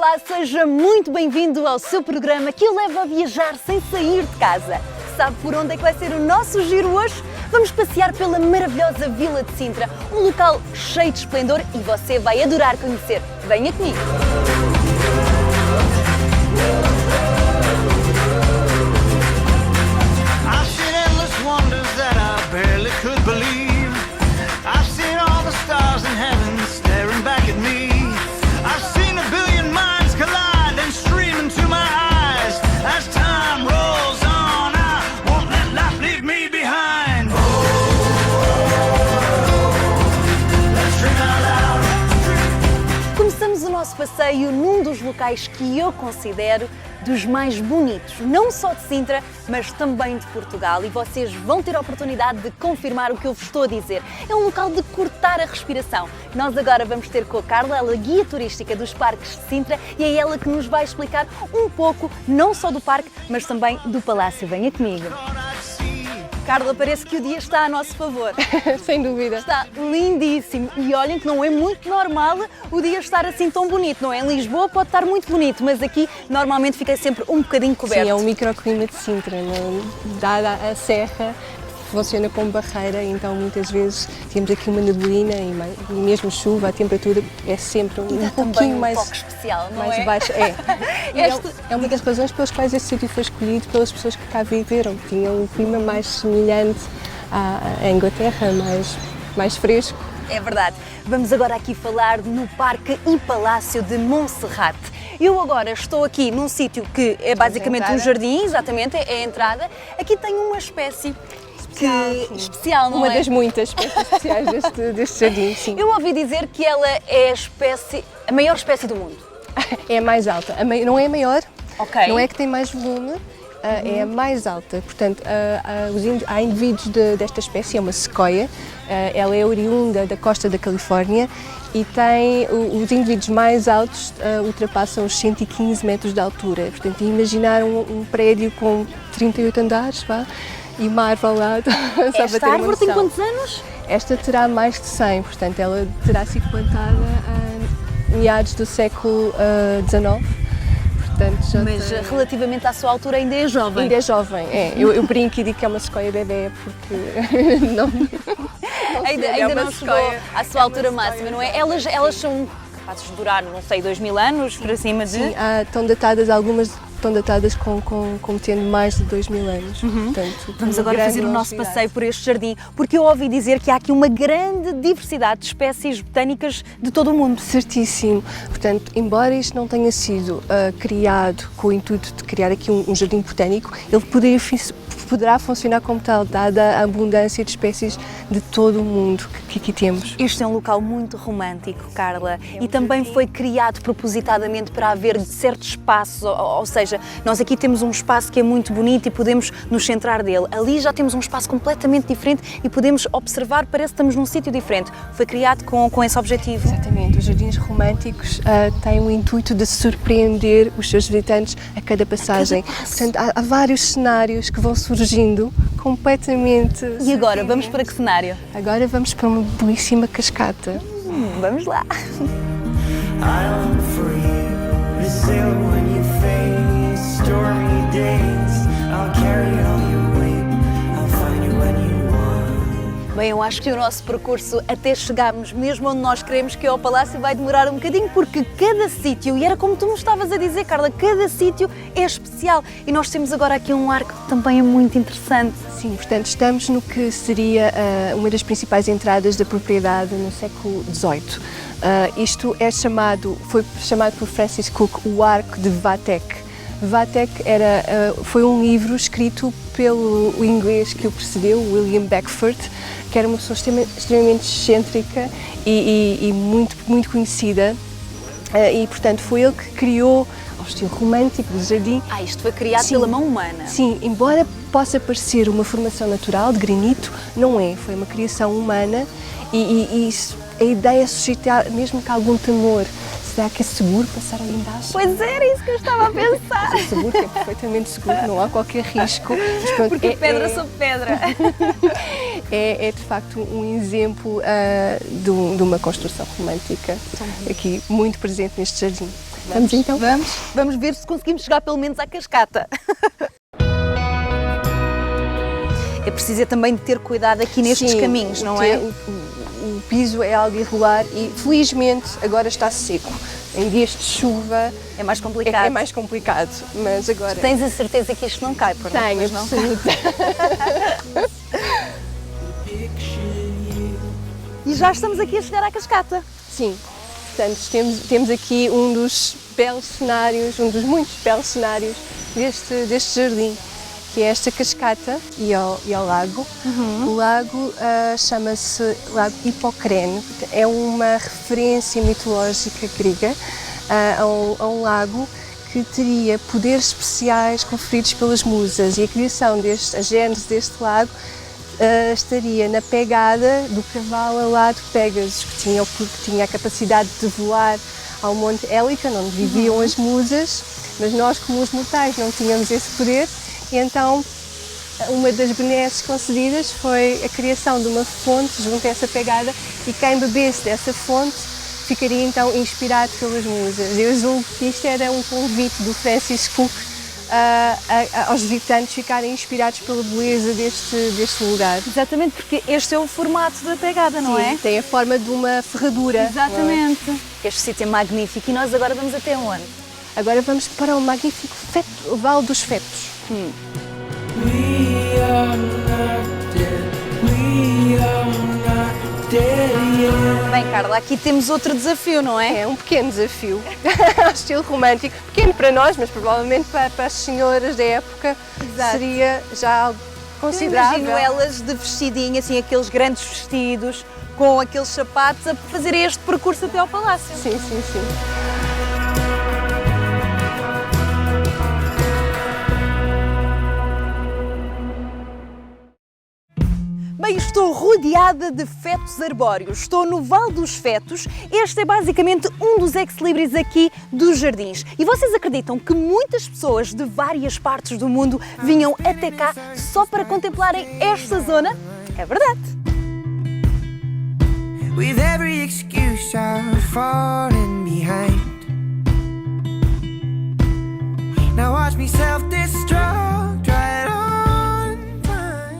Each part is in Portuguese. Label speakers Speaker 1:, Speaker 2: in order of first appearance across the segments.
Speaker 1: Olá, seja muito bem-vindo ao seu programa que o leva a viajar sem sair de casa. Sabe por onde é que vai ser o nosso giro hoje? Vamos passear pela maravilhosa Vila de Sintra, um local cheio de esplendor e você vai adorar conhecer. Venha comigo! Começamos o nosso passeio num dos locais que eu considero dos mais bonitos, não só de Sintra, mas também de Portugal, e vocês vão ter a oportunidade de confirmar o que eu vos estou a dizer. É um local de cortar a respiração. Nós agora vamos ter com a Carla, ela é guia turística dos parques de Sintra, e é ela que nos vai explicar um pouco, não só do parque, mas também do palácio. Venha comigo! Carla, parece que o dia está a nosso favor.
Speaker 2: Sem dúvida.
Speaker 1: Está lindíssimo e olhem que não é muito normal o dia estar assim tão bonito, não é? Em Lisboa pode estar muito bonito, mas aqui normalmente fica sempre um bocadinho coberto.
Speaker 2: Sim, é um microclima de Sintra, não? Dada a serra, funciona como barreira, então muitas vezes temos aqui uma neblina e mesmo chuva, a temperatura é sempre um pouquinho mais
Speaker 1: pouco especial, não
Speaker 2: mais
Speaker 1: é?
Speaker 2: baixa. É uma das razões pelas quais esse sítio foi escolhido pelas pessoas que cá viveram. Tinha um clima mais semelhante à Inglaterra, mais fresco.
Speaker 1: É verdade. Vamos agora aqui falar no Parque e Palácio de Monserrate. Eu agora estou aqui num sítio que é basicamente um jardim, exatamente, é a entrada. Aqui tem uma espécie especial, não é?
Speaker 2: Uma das muitas espécies especiais deste jardim, sim.
Speaker 1: Eu ouvi dizer que ela é a maior espécie do mundo.
Speaker 2: É a mais alta. Não é a maior,
Speaker 1: Ok.
Speaker 2: não é que tem mais volume, é a mais alta. Portanto, há indivíduos desta espécie, é uma sequoia, ela é oriunda da costa da Califórnia e tem os indivíduos mais altos ultrapassam os 115 metros de altura. Portanto, imaginar um prédio com 38 andares, vá, e uma árvore ao lado.
Speaker 1: Esta árvore tem quantos anos?
Speaker 2: Esta terá mais de 100, portanto, ela terá sido plantada em meados do século XIX. Portanto,
Speaker 1: Mas relativamente à sua altura ainda é jovem.
Speaker 2: Ainda é jovem, é. Eu brinco e digo que é uma sequoia bebé porque
Speaker 1: ainda não chegou à sua altura máxima, não é? Elas são capazes de durar, não sei, 2000 anos, para cima de...
Speaker 2: Sim, estão datadas, algumas estão datadas como tendo mais de 2000 anos. Portanto,
Speaker 1: Vamos agora fazer o nosso passeio por este jardim, porque eu ouvi dizer que há aqui uma grande diversidade de espécies botânicas de todo o mundo.
Speaker 2: Certíssimo. Portanto, embora isto não tenha sido criado com o intuito de criar aqui um jardim botânico, ele poderá funcionar como tal, dada a abundância de espécies de todo o mundo que aqui temos.
Speaker 1: Este é um local muito romântico, Carla, e também foi criado propositadamente para haver certos espaços, ou seja, nós aqui temos um espaço que é muito bonito e podemos nos centrar dele. Ali já temos um espaço completamente diferente e podemos observar, parece que estamos num sítio diferente. Foi criado com esse objetivo.
Speaker 2: Exatamente, os jardins românticos têm o intuito de surpreender os seus visitantes a cada passagem. Portanto, há vários cenários que vão surgindo completamente...
Speaker 1: E agora, vamos para que cenário?
Speaker 2: Agora vamos para uma belíssima cascata.
Speaker 1: Vamos lá! Bem, eu acho que o nosso percurso até chegarmos mesmo onde nós queremos, que é ao Palácio, vai demorar um bocadinho, porque cada sítio, e era como tu me estavas a dizer, Carla, cada sítio é especial. E nós temos agora aqui um arco que também é muito interessante.
Speaker 2: Sim, portanto, estamos no que seria uma das principais entradas da propriedade no século XVIII. Isto foi chamado por Francis Cook o Arco de Vathek. Vathek foi um livro escrito pelo inglês que o precedeu, William Beckford, que era uma pessoa extremamente excêntrica e muito conhecida, e portanto foi ele que criou o estilo romântico do jardim.
Speaker 1: Isto foi criado pela mão humana.
Speaker 2: Sim, embora possa parecer uma formação natural de granito, não é, foi uma criação humana e a ideia é suscitar mesmo que algum temor. Será que é seguro passar ali embaixo?
Speaker 1: Pois era isso que eu estava a pensar.
Speaker 2: É seguro, que é perfeitamente seguro, não há qualquer risco.
Speaker 1: Mas pronto, porque pedra sobre pedra.
Speaker 2: É de facto um exemplo de uma construção romântica aqui muito presente neste jardim. Vamos então?
Speaker 1: Vamos ver se conseguimos chegar pelo menos à cascata. É preciso também ter cuidado aqui nestes caminhos, não é?
Speaker 2: O piso é algo irregular e felizmente agora está seco. Em dias de chuva
Speaker 1: é mais complicado.
Speaker 2: É mais complicado, mas agora...
Speaker 1: Tens a certeza que isto não cai, por
Speaker 2: Tenho, absoluta.
Speaker 1: E já estamos aqui a chegar à cascata.
Speaker 2: Sim, portanto temos aqui um dos belos cenários, um dos muitos belos cenários deste jardim, que é esta cascata e ao lago. O lago chama-se Lago Hipocrene, é uma referência mitológica grega a um lago que teria poderes especiais conferidos pelas musas, e a criação a gênese deste lago estaria na pegada do cavalo alado Pégasus, que tinha a capacidade de voar ao Monte Hélica, onde viviam as musas, mas nós, como os mortais, não tínhamos esse poder. E então, uma das benesses concedidas foi a criação de uma fonte junto a essa pegada, e quem bebesse dessa fonte ficaria então inspirado pelas musas. Eu julgo que isto era um convite do Francis Cook aos visitantes ficarem inspirados pela beleza deste lugar.
Speaker 1: Exatamente, porque este é o formato da pegada, não é?
Speaker 2: Tem a forma de uma ferradura.
Speaker 1: Exatamente. Este sítio é magnífico e nós agora vamos até onde?
Speaker 2: Agora vamos para o magnífico Vale dos Fetos.
Speaker 1: Bem, Carla, aqui temos outro desafio, não é?
Speaker 2: É um pequeno desafio, ao estilo romântico, pequeno para nós, mas provavelmente para as senhoras da época seria já algo considerável.
Speaker 1: Eu imagino elas de vestidinho, assim, aqueles grandes vestidos, com aqueles sapatos, a fazer este percurso até ao palácio.
Speaker 2: Sim, sim, sim.
Speaker 1: Bem, estou rodeada de fetos arbóreos. Estou no Vale dos Fetos. Este é basicamente um dos ex-libris aqui dos jardins. E vocês acreditam que muitas pessoas de várias partes do mundo vinham até cá só para contemplarem esta zona? É verdade. With every excuse I'm falling behind. Now watch me self-destruct right on.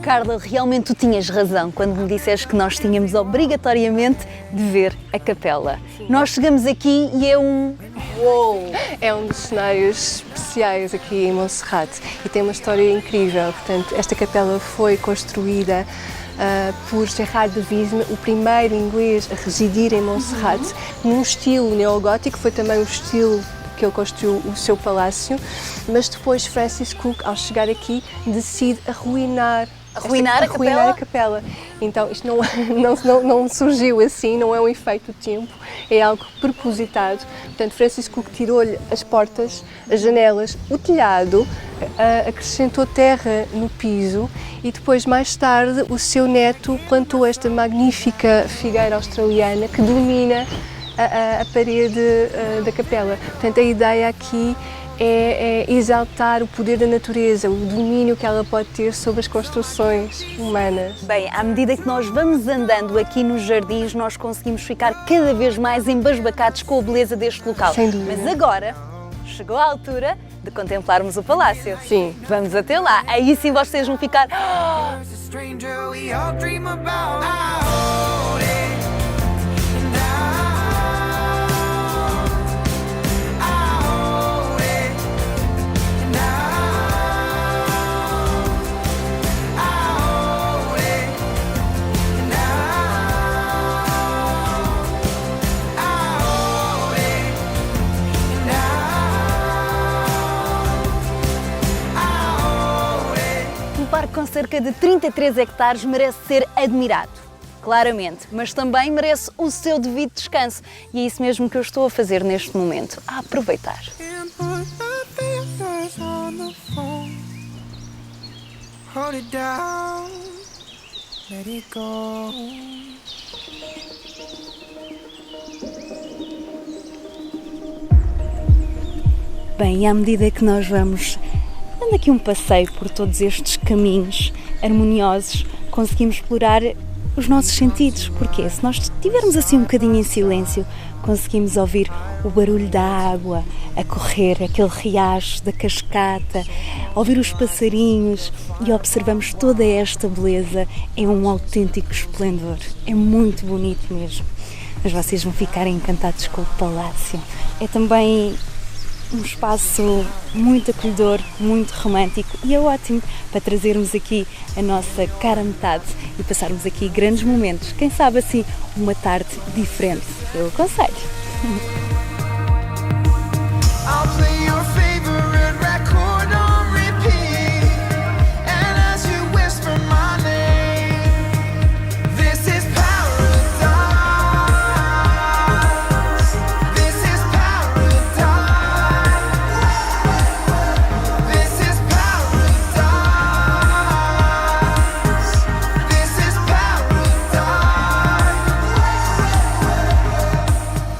Speaker 1: Carla, realmente tu tinhas razão quando me disseste que nós tínhamos obrigatoriamente de ver a capela. Sim. Nós chegamos aqui e é um... Uou!
Speaker 2: É um dos cenários especiais aqui em Monserrate e tem uma história incrível. Portanto, esta capela foi construída por Gerard de Visme, o primeiro inglês a residir em Monserrate, num estilo neogótico. Foi também o estilo que ele construiu o seu palácio, mas depois Francis Cook, ao chegar aqui, decide arruinar a capela. Então isto não surgiu assim, não é um efeito do tempo, é algo propositado. Portanto, Francis Cook tirou-lhe as portas, as janelas, o telhado, acrescentou terra no piso e depois, mais tarde, o seu neto plantou esta magnífica figueira australiana que domina a parede da capela. Portanto, a ideia aqui é exaltar o poder da natureza, o domínio que ela pode ter sobre as construções humanas.
Speaker 1: Bem, à medida que nós vamos andando aqui nos jardins, nós conseguimos ficar cada vez mais embasbacados com a beleza deste local.
Speaker 2: Sem dúvida.
Speaker 1: Mas agora chegou a altura de contemplarmos o palácio.
Speaker 2: Sim.
Speaker 1: Vamos até lá. Aí sim vocês vão ficar... Com cerca de 33 hectares merece ser admirado, claramente, mas também merece o seu devido descanso e é isso mesmo que eu estou a fazer neste momento, a aproveitar. Bem, e à medida que nós vamos dando aqui um passeio por todos estes caminhos harmoniosos, conseguimos explorar os nossos sentidos. Porque se nós estivermos assim um bocadinho em silêncio, conseguimos ouvir o barulho da água a correr, aquele riacho da cascata, ouvir os passarinhos e observamos toda esta beleza. É um autêntico esplendor, é muito bonito mesmo. Mas vocês vão ficar encantados com o palácio. É também um espaço muito acolhedor, muito romântico e é ótimo para trazermos aqui a nossa cara metade e passarmos aqui grandes momentos. Quem sabe assim, uma tarde diferente. Eu aconselho.
Speaker 3: I'll play your favorite record on repeat, and as you whisper my name, this is paradise. This is paradise. This is paradise. This is paradise.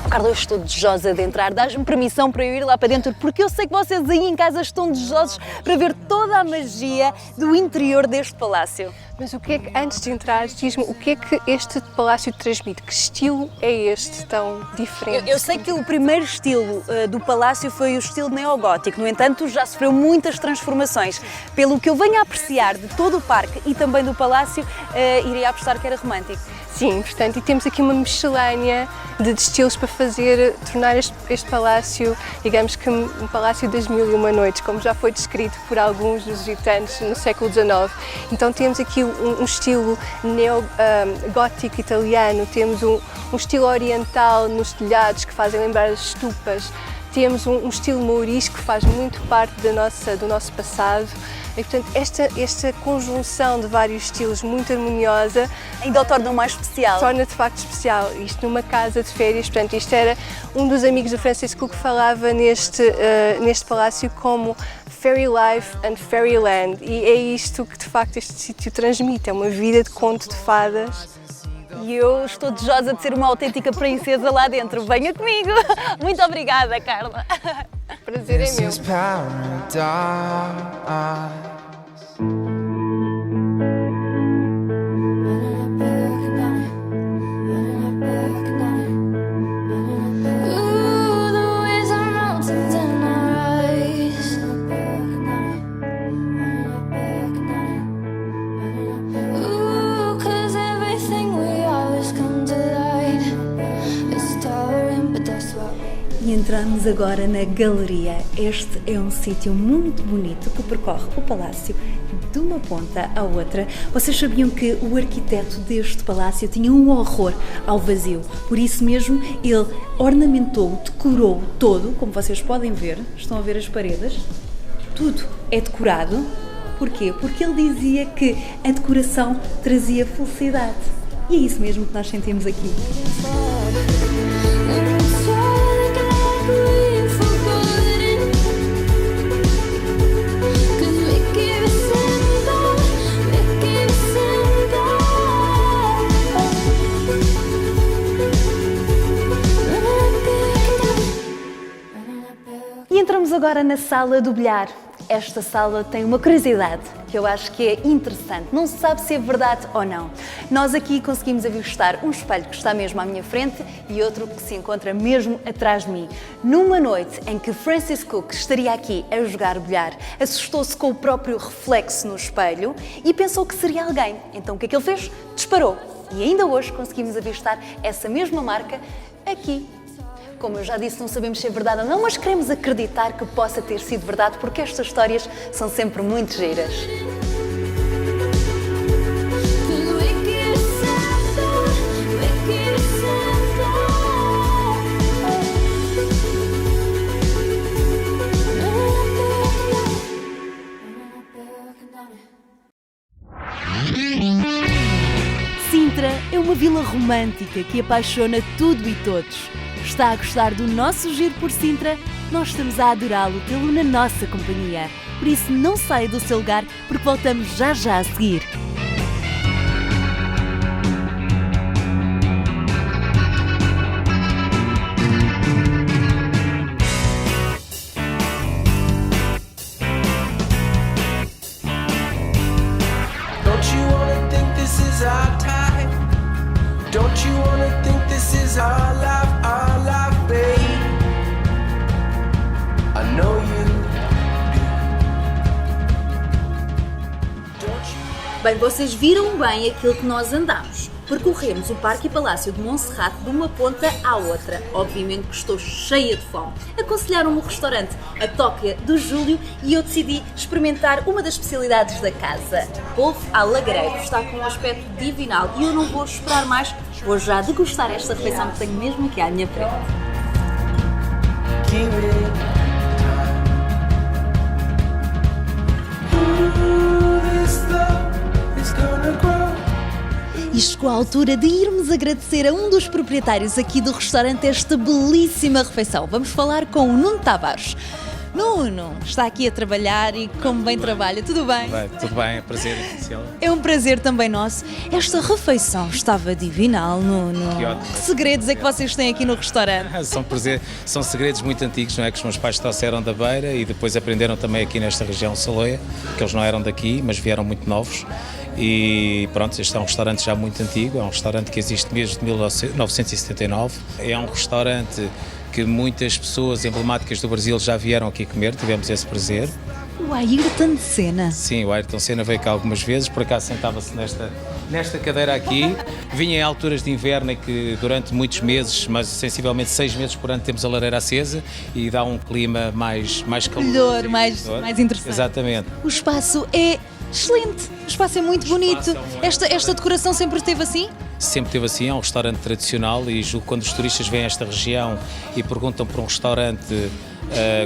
Speaker 1: Carla, eu estou desejosa de entrar. Dás-me permissão para eu ir lá para dentro, porque eu sei que vocês aí em casa estão desejosos para ver toda a magia do interior deste palácio.
Speaker 2: Mas o que é que, antes de entrar, diz-me o que é que este palácio transmite? Que estilo é este tão diferente?
Speaker 1: Eu sei que o primeiro estilo do palácio foi o estilo neogótico, no entanto já sofreu muitas transformações. Pelo que eu venho a apreciar de todo o parque e também do palácio, iria apostar que era romântico.
Speaker 2: Sim, portanto, e temos aqui uma miscelânea de estilos para fazer, tornar este palácio, digamos que um palácio das mil e uma noites, como já foi descrito por alguns dos egipcianos no século XIX. Então temos aqui um estilo neogótico italiano, temos um estilo oriental nos telhados que fazem lembrar as estupas, temos um estilo mourisco que faz muito parte do nosso passado. E, portanto, esta conjunção de vários estilos muito harmoniosa
Speaker 1: Ainda o torna mais especial.
Speaker 2: torna de facto especial. Isto numa casa de férias, portanto, isto era um dos amigos do Francis Cook que falava neste palácio como Fairy Life and Fairyland, e é isto que de facto este sítio transmite, é uma vida de conto de fadas.
Speaker 1: E eu estou desejosa de ser uma autêntica princesa lá dentro. Venha comigo! Muito obrigada, Carla!
Speaker 2: Prazer é
Speaker 3: This
Speaker 2: meu.
Speaker 3: is paradise.
Speaker 4: Ooh, the waves are mountains in our eyes. Ooh, 'cause everything we are has come to light. It's towering, but that's what we
Speaker 1: E entramos agora na galeria. Este é um sítio muito bonito que percorre o palácio de uma ponta à outra. Vocês sabiam que o arquiteto deste palácio tinha um horror ao vazio? Por isso mesmo ele ornamentou, decorou todo, como vocês podem ver. Estão a ver as paredes? Tudo é decorado. Porquê? Porque ele dizia que a decoração trazia felicidade. E é isso mesmo que nós sentimos aqui.
Speaker 4: and it's all like we've forgotten. 'Cause we give us all, we give us all.
Speaker 1: E entramos agora na sala do bilhar. Esta sala tem uma curiosidade que eu acho que é interessante. Não se sabe se é verdade ou não. Nós aqui conseguimos avistar um espelho que está mesmo à minha frente e outro que se encontra mesmo atrás de mim. Numa noite em que Francis Cook estaria aqui a jogar bilhar, assustou-se com o próprio reflexo no espelho e pensou que seria alguém. Então o que é que ele fez? Disparou. E ainda hoje conseguimos avistar essa mesma marca aqui. Como eu já disse, não sabemos se é verdade ou não, mas queremos acreditar que possa ter sido verdade, porque estas histórias são sempre muito giras.
Speaker 4: 'Cause we give us all, we give us all.
Speaker 1: Sintra é uma vila romântica que apaixona tudo e todos. Está a gostar do nosso giro por Sintra? Nós estamos a adorá-lo tê-lo na nossa companhia. Por isso não saia do seu lugar, porque voltamos já a seguir.
Speaker 3: Don't you wanna think this is our time? Don't you wanna think this is our life, babe? I know you do. Don't you?
Speaker 1: Bem, vocês viram bem aquilo que nós andamos. Percorremos o Parque e Palácio de Monserrate de uma ponta à outra. Obviamente que estou cheia de fome. Aconselharam-me o restaurante A Toca do Júlio e eu decidi experimentar uma das especialidades da casa. Polvo à lagareiro. Está com um aspecto divinal e eu não vou esperar mais. Vou já degustar esta refeição que tenho mesmo aqui à minha frente.
Speaker 3: Give it time. Ooh, this love is gonna grow.
Speaker 1: E chegou a altura de irmos agradecer a um dos proprietários aqui do restaurante esta belíssima refeição. Vamos falar com o Nuno Tavares. Nuno, está aqui a trabalhar e como bem trabalha, tudo bem?
Speaker 5: Tudo bem, é prazer em conhecê-lo.
Speaker 1: É um prazer também nosso. Esta refeição estava divinal, Nuno.
Speaker 5: Que ótimo.
Speaker 1: Que segredos é que vocês têm aqui no restaurante?
Speaker 5: São segredos muito antigos, não é? Que os meus pais trouxeram da Beira e depois aprenderam também aqui nesta região Saloia, que eles não eram daqui, mas vieram muito novos. E pronto, este é um restaurante já muito antigo, é um restaurante que existe desde 1979. É um restaurante que muitas pessoas emblemáticas do Brasil já vieram aqui comer, tivemos esse prazer.
Speaker 1: O Ayrton Senna.
Speaker 5: Sim, o Ayrton Senna veio cá algumas vezes, por acaso sentava-se nesta cadeira aqui. Vinha em alturas de inverno em que durante muitos meses, mas sensivelmente 6 meses por ano, temos a lareira acesa e dá um clima mais caloroso.
Speaker 1: Melhor, mais interessante.
Speaker 5: Exatamente.
Speaker 1: O espaço é excelente, o espaço é muito bonito. Esta decoração sempre esteve assim?
Speaker 5: Sempre teve assim, é um restaurante tradicional e julgo que quando os turistas vêm a esta região e perguntam por um restaurante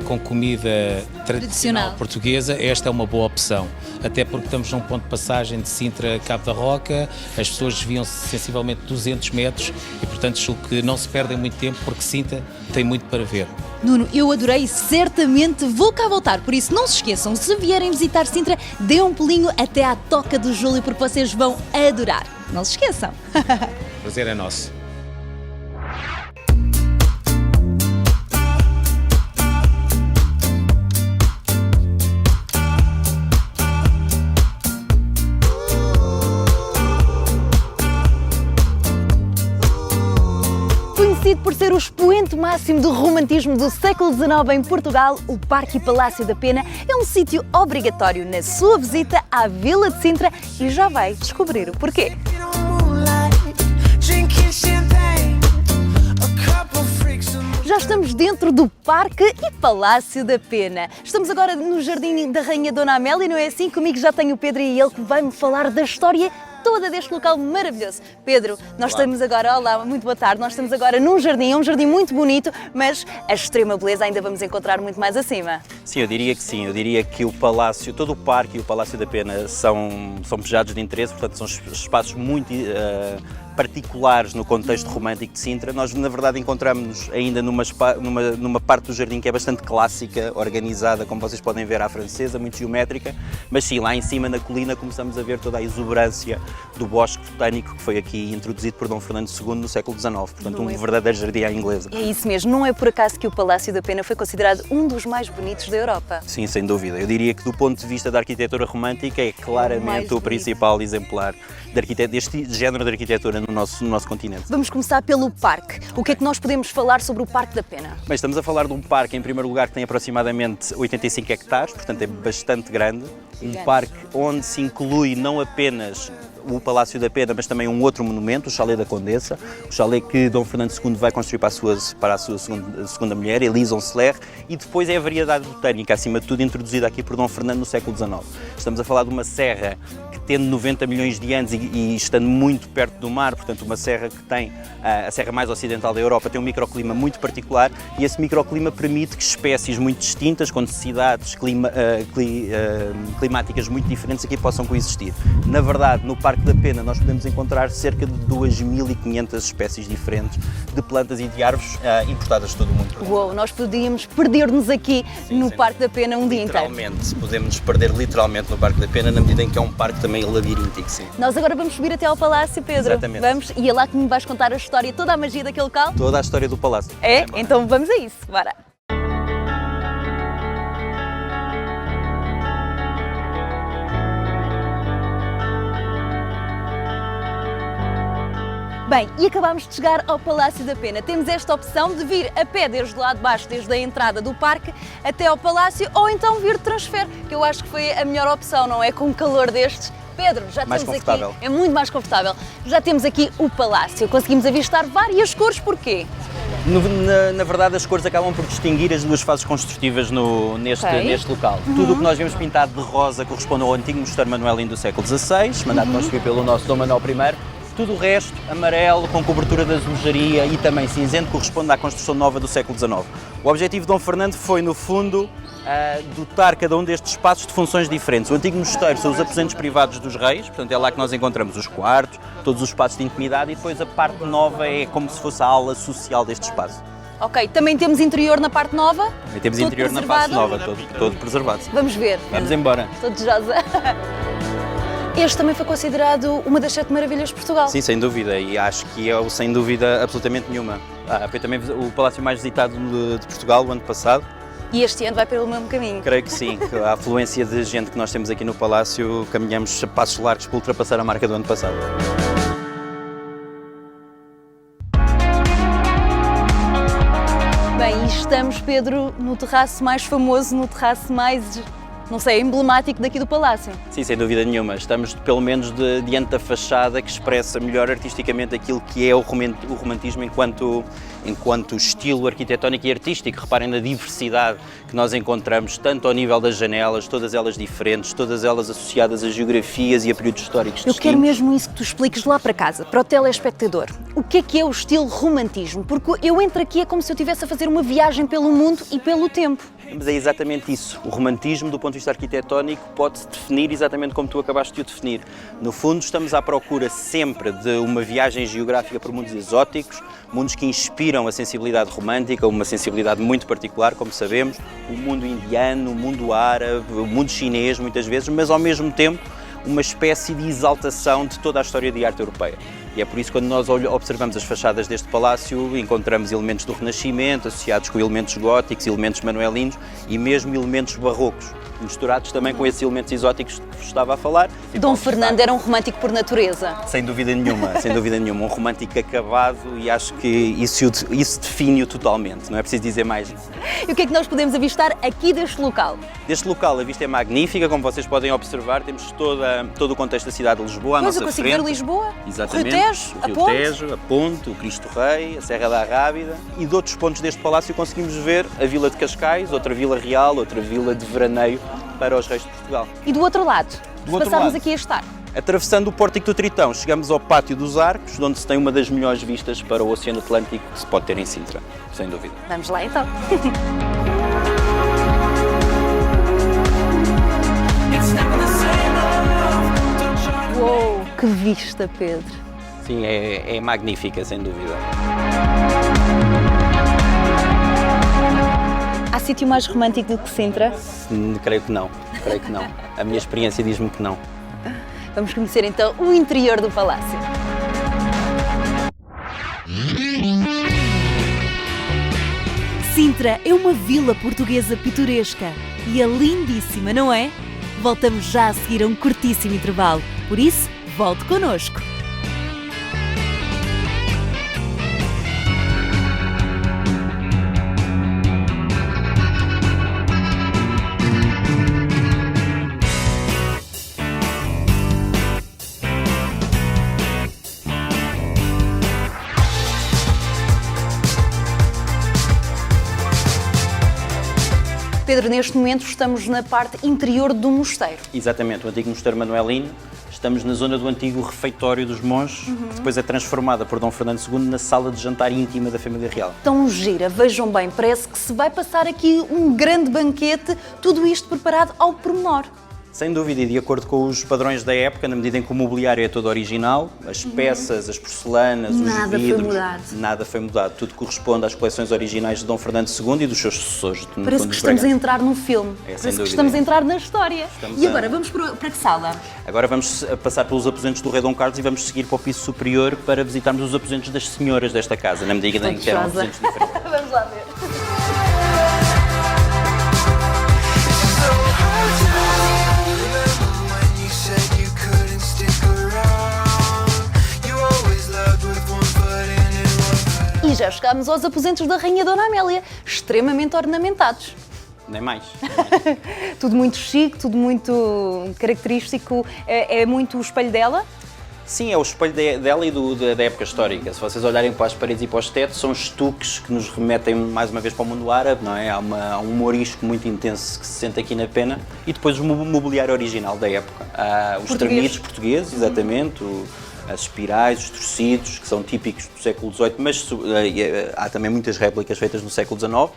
Speaker 5: com comida tradicional portuguesa, esta é uma boa opção. Até porque estamos num ponto de passagem de Sintra a Cabo da Roca, as pessoas desviam-se sensivelmente 200 metros e, portanto, julgo que não se perdem muito tempo porque Sintra tem muito para ver.
Speaker 1: Nuno, eu adorei e certamente vou cá voltar, por isso não se esqueçam, se vierem visitar Sintra, dê um pulinho até à Toca do Júlio porque vocês vão adorar. Não se esqueçam.
Speaker 5: O prazer é nosso.
Speaker 1: Conhecido por ser o expoente máximo do romantismo do século XIX em Portugal, o Parque e Palácio da Pena é um sítio obrigatório na sua visita à Vila de Sintra e já vai descobrir o porquê.
Speaker 3: Get on moonlight, drinking champagne. A couple freaks and
Speaker 1: Já estamos dentro do Parque e Palácio da Pena. Estamos agora no Jardim da Rainha Dona Amélia, não é assim? Comigo já tenho o Pedro e ele que vai-me falar da história toda deste local maravilhoso. Pedro, nós estamos agora, olá, muito boa tarde, nós estamos agora num jardim, é um jardim muito bonito, mas a extrema beleza ainda vamos encontrar muito mais acima.
Speaker 6: Sim, eu diria que sim. Eu diria que o Palácio, todo o Parque e o Palácio da Pena são pejados de interesse, portanto são espaços muito particulares no contexto romântico de Sintra. Nós, na verdade, encontramos-nos ainda numa parte do jardim que é bastante clássica, organizada, como vocês podem ver, à francesa, muito geométrica, mas sim, lá em cima na colina começamos a ver toda a exuberância do bosque botânico que foi aqui introduzido por Dom Fernando II no século XIX, portanto um verdadeiro jardim à inglesa.
Speaker 1: É isso mesmo, não é por acaso que o Palácio da Pena foi considerado um dos mais bonitos da Europa.
Speaker 6: Sim, sem dúvida. Eu diria que do ponto de vista da arquitetura romântica é
Speaker 1: mais
Speaker 6: claramente o
Speaker 1: bonito.
Speaker 6: principal exemplar deste género de arquitetura no nosso continente.
Speaker 1: Vamos começar pelo parque. O que é que nós podemos falar sobre o Parque da Pena?
Speaker 6: Bem, estamos a falar de um parque, em primeiro lugar, que tem aproximadamente 85 hectares, portanto é bastante grande. Um parque onde se inclui não apenas o Palácio da Pena, mas também um outro monumento, o Chalé da Condessa, o chalé que Dom Fernando II vai construir para a sua segunda mulher, Elise Onceler, e depois é a variedade botânica, acima de tudo, introduzida aqui por Dom Fernando no século XIX. Estamos a falar de uma serra que, tendo 90 milhões de anos e estando muito perto do mar, portanto uma serra que tem a serra mais ocidental da Europa, tem um microclima muito particular e esse microclima permite que espécies muito distintas, com necessidades climáticas muito diferentes, aqui possam coexistir. Na verdade, no Parque da Pena nós podemos encontrar cerca de 2.500 espécies diferentes de plantas e de árvores importadas de todo o mundo.
Speaker 1: Uou, nós podíamos perder-nos aqui no Parque da Pena um dia inteiro.
Speaker 6: Literalmente, podemos nos perder literalmente no Parque da Pena, na medida em que é um parque também labiríntico, sim.
Speaker 1: Nós agora vamos subir até ao Palácio, Pedro.
Speaker 6: Exatamente.
Speaker 1: Vamos, e é lá que me vais contar a história, toda a magia daquele local?
Speaker 6: Toda a história do palácio.
Speaker 1: É? Então vamos a isso, bora. Bem, e acabámos de chegar ao Palácio da Pena. Temos esta opção de vir a pé desde o lado de baixo, desde a entrada do parque até ao Palácio, ou então vir de transfer, que eu acho que foi a melhor opção, não é? Com um calor destes. Pedro, já
Speaker 6: Mais
Speaker 1: temos
Speaker 6: confortável.
Speaker 1: aqui, é muito mais confortável. Já temos aqui o Palácio, conseguimos avistar várias cores, porquê?
Speaker 6: Na verdade, as cores acabam por distinguir as duas fases construtivas neste local.
Speaker 1: Uhum.
Speaker 6: Tudo o que nós vemos pintado de rosa corresponde ao antigo mosteiro manuelino do século XVI, mandado construir pelo nosso Dom Manuel I. Tudo o resto, amarelo, com cobertura de azulejaria e também cinzento, corresponde à construção nova do século XIX. O objetivo de Dom Fernando foi, no fundo, dotar cada um destes espaços de funções diferentes. O antigo mosteiro são os aposentos privados dos reis, portanto é lá que nós encontramos os quartos, todos os espaços de intimidade, e depois a parte nova é como se fosse a ala social deste espaço.
Speaker 1: Ok, também temos interior na parte nova?
Speaker 6: E temos
Speaker 1: Todo
Speaker 6: interior na
Speaker 1: preservado?
Speaker 6: parte nova, todo preservado.
Speaker 1: Vamos ver.
Speaker 6: Vamos embora.
Speaker 1: Estou desejosa. Este também foi considerado uma das 7 maravilhas de Portugal.
Speaker 6: Sim, sem dúvida, e acho que é, sem dúvida, absolutamente nenhuma. Foi também o palácio mais visitado de Portugal o ano passado.
Speaker 1: E este ano vai pelo mesmo caminho.
Speaker 6: Creio que sim, que a afluência de gente que nós temos aqui no palácio, caminhamos a passos largos para ultrapassar a marca do ano passado.
Speaker 1: Bem, e estamos, Pedro, no terraço mais famoso, no terraço mais, não sei, emblemático daqui do palácio.
Speaker 6: Sim, sem dúvida nenhuma. Estamos, pelo menos, diante da fachada que expressa melhor artisticamente aquilo que é o romantismo enquanto estilo arquitetónico e artístico. Reparem na diversidade que nós encontramos, tanto ao nível das janelas, todas elas diferentes, todas elas associadas a geografias e a períodos históricos
Speaker 1: Eu
Speaker 6: distintos.
Speaker 1: quero mesmo isso que tu expliques lá para casa, para o telespectador. O que é o estilo romantismo? Porque eu entro aqui é como se eu estivesse a fazer uma viagem pelo mundo e pelo tempo.
Speaker 6: Mas é exatamente isso. O romantismo, do ponto de vista arquitetónico, pode-se definir exatamente como tu acabaste de o definir. No fundo, estamos à procura sempre de uma viagem geográfica por mundos exóticos, mundos que inspiram a sensibilidade romântica, uma sensibilidade muito particular, como sabemos, o mundo indiano, o mundo árabe, o mundo chinês, muitas vezes, mas ao mesmo tempo uma espécie de exaltação de toda a história de arte europeia. E é por isso que quando nós observamos as fachadas deste palácio, encontramos elementos do Renascimento, associados com elementos góticos, elementos manuelinos e mesmo elementos barrocos, misturados também com esses elementos exóticos que vos estava a falar.
Speaker 1: Dom Fernando era um romântico por natureza.
Speaker 6: Sem dúvida nenhuma, sem dúvida nenhuma. Um romântico acabado, e acho que isso define-o totalmente, não é preciso dizer mais.
Speaker 1: E o que é que nós podemos avistar aqui deste local?
Speaker 6: Deste local a vista é magnífica, como vocês podem observar, temos todo o contexto da cidade de Lisboa à
Speaker 1: Pois,
Speaker 6: nossa
Speaker 1: eu consigo
Speaker 6: frente.
Speaker 1: ver Lisboa,
Speaker 6: Exatamente.
Speaker 1: Rio Tejo,
Speaker 6: O
Speaker 1: a
Speaker 6: Rio
Speaker 1: ponte.
Speaker 6: Tejo, a Ponte, o Cristo Rei, a Serra da Arrábida, e de outros pontos deste palácio conseguimos ver a Vila de Cascais, outra Vila Real, outra Vila de Veraneio para os reis de Portugal.
Speaker 1: E do outro lado, se
Speaker 6: outro
Speaker 1: passarmos
Speaker 6: lado.
Speaker 1: aqui a estar.
Speaker 6: Atravessando o Pórtico do Tritão, chegamos ao Pátio dos Arcos, onde se tem uma das melhores vistas para o Oceano Atlântico que se pode ter em Sintra, sem dúvida.
Speaker 1: Vamos lá então.
Speaker 3: It's never the same, love. Don't try to
Speaker 1: Uou, que vista, Pedro.
Speaker 6: Sim, é magnífica, sem dúvida.
Speaker 1: Há sítio mais romântico do que Sintra?
Speaker 6: Creio que não, creio que não. A minha experiência diz-me que não.
Speaker 1: Vamos conhecer então o interior do palácio. Sintra é uma vila portuguesa pitoresca e é lindíssima, não é? Voltamos já a seguir a um curtíssimo intervalo, por isso, volte connosco. Pedro, neste momento estamos na parte interior do mosteiro.
Speaker 6: Exatamente, o antigo mosteiro manuelino. Estamos na zona do antigo refeitório dos monges, que depois é transformada por Dom Fernando II na sala de jantar íntima da família real.
Speaker 1: Tão gira, vejam bem, parece que se vai passar aqui um grande banquete, tudo isto preparado ao pormenor.
Speaker 6: Sem dúvida, e de acordo com os padrões da época, na medida em que o mobiliário é todo original, as peças, as porcelanas,
Speaker 1: Nada
Speaker 6: os
Speaker 1: foi
Speaker 6: vidros,
Speaker 1: mudado.
Speaker 6: nada foi mudado. Tudo corresponde às coleções originais de Dom Fernando II e dos seus sucessores.
Speaker 1: Parece que
Speaker 6: Conde de
Speaker 1: estamos a
Speaker 6: Bragança.
Speaker 1: entrar num filme,
Speaker 6: sem
Speaker 1: parece que
Speaker 6: dúvida.
Speaker 1: estamos a entrar na história.
Speaker 6: Estamos
Speaker 1: E
Speaker 6: a-
Speaker 1: agora, vamos para que sala?
Speaker 6: Agora vamos passar pelos aposentos do rei Dom Carlos e vamos seguir para o piso superior para visitarmos os aposentos das senhoras desta casa, na medida em que eram
Speaker 1: desejosa.
Speaker 6: aposentos diferentes.
Speaker 1: Vamos lá ver.
Speaker 3: so hard to remember when you said you couldn't stick around. You always loved with one
Speaker 1: já chegámos aos aposentos da Rainha Dona Amélia, extremamente ornamentados.
Speaker 6: Nem mais.
Speaker 1: Tudo muito chique, tudo muito característico, é muito o espelho dela.
Speaker 6: Sim, é o espelho dela e da época histórica. Se vocês olharem para as paredes e para os tetos, são estuques que nos remetem mais uma vez para o mundo árabe, não é? Há um morisco muito intenso que se sente aqui na pena. E depois o mobiliário original da época. Os tramidos portugueses, exatamente, as espirais, os torcidos, que são típicos do século XVIII, mas há também muitas réplicas feitas no século XIX.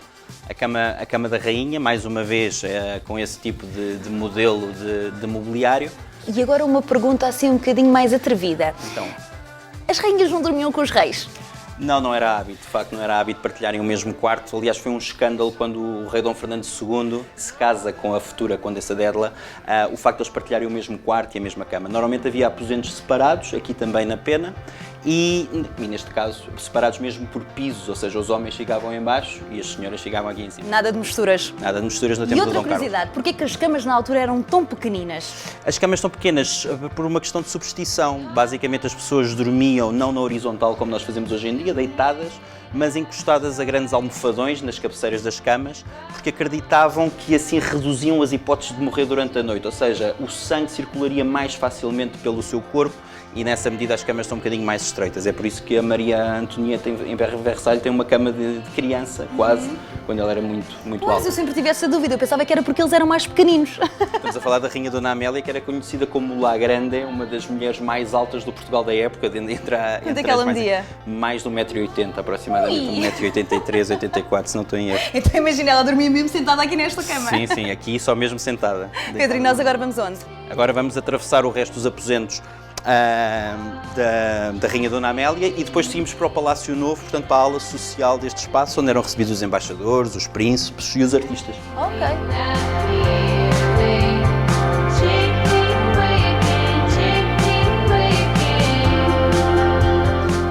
Speaker 6: A cama da rainha, mais uma vez, com esse tipo de modelo de mobiliário.
Speaker 1: E agora uma pergunta assim um bocadinho mais atrevida.
Speaker 6: Então,
Speaker 1: As rainhas não dormiam com os reis?
Speaker 6: não era hábito, de facto não era hábito partilharem o mesmo quarto. Aliás, foi um escândalo quando o rei Dom Fernando II se casa com a futura Condessa de Edla, o facto de eles partilharem o mesmo quarto e a mesma cama. Normalmente havia aposentos separados, aqui também na Pena, e neste caso separados mesmo por pisos, ou seja, os homens ficavam em baixo e as senhoras ficavam aqui em cima.
Speaker 1: Nada de misturas.
Speaker 6: Nada de misturas no
Speaker 1: E
Speaker 6: tempo do
Speaker 1: outra
Speaker 6: Dom Carlos.
Speaker 1: curiosidade, porquê que as camas na altura eram tão pequeninas?
Speaker 6: As camas são pequenas por uma questão de superstição. Basicamente as pessoas dormiam não na horizontal como nós fazemos hoje em dia, deitadas, mas encostadas a grandes almofadões nas cabeceiras das camas, porque acreditavam que assim reduziam as hipóteses de morrer durante a noite, ou seja, o sangue circularia mais facilmente pelo seu corpo e nessa medida as camas são um bocadinho mais estreitas. É por isso que a Maria Antonieta em Versalhes tem uma cama de criança, quase, quando ela era muito
Speaker 1: Mas
Speaker 6: alta.
Speaker 1: eu sempre tive essa dúvida, eu pensava que era porque eles eram mais pequeninos.
Speaker 6: Estamos a falar da Rainha Dona Amélia, que era conhecida como La Grande, uma das mulheres mais altas do Portugal da época, entre
Speaker 1: aquela media?
Speaker 6: mais de 1,80 m aproximadamente, 1,83 m, 84 se não estou em erro.
Speaker 1: Então imagina, ela dormia mesmo sentada aqui nesta cama.
Speaker 6: Sim, aqui só mesmo sentada.
Speaker 1: Pedro, e nós agora vamos onde?
Speaker 6: Agora vamos atravessar o resto dos aposentos da Rainha Dona Amélia e depois seguimos para o Palácio Novo, portanto para a ala social deste espaço, onde eram recebidos os embaixadores, os príncipes e os artistas.
Speaker 1: Ok.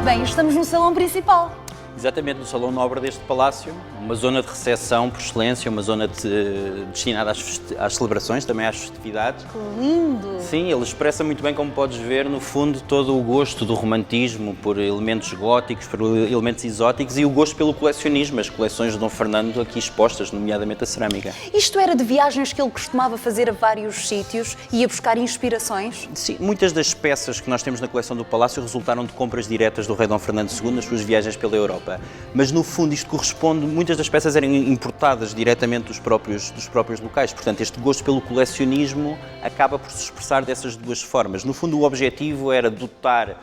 Speaker 1: Bem, estamos no salão principal.
Speaker 6: Exatamente, no Salão Nobre deste palácio, uma zona de recepção por excelência, uma zona destinada às celebrações, também às festividades.
Speaker 1: Lindo!
Speaker 6: Sim, ele expressa muito bem, como podes ver, no fundo, todo o gosto do romantismo por elementos góticos, por elementos exóticos e o gosto pelo colecionismo, as coleções de Dom Fernando aqui expostas, nomeadamente a cerâmica.
Speaker 1: Isto era de viagens que ele costumava fazer a vários sítios e ia buscar inspirações?
Speaker 6: Sim, muitas das peças que nós temos na coleção do Palácio resultaram de compras diretas do rei Dom Fernando II nas suas viagens pela Europa. Mas no fundo isto corresponde, muitas das peças eram importadas diretamente dos próprios locais, portanto este gosto pelo colecionismo acaba por se expressar dessas duas formas. No fundo o objetivo era dotar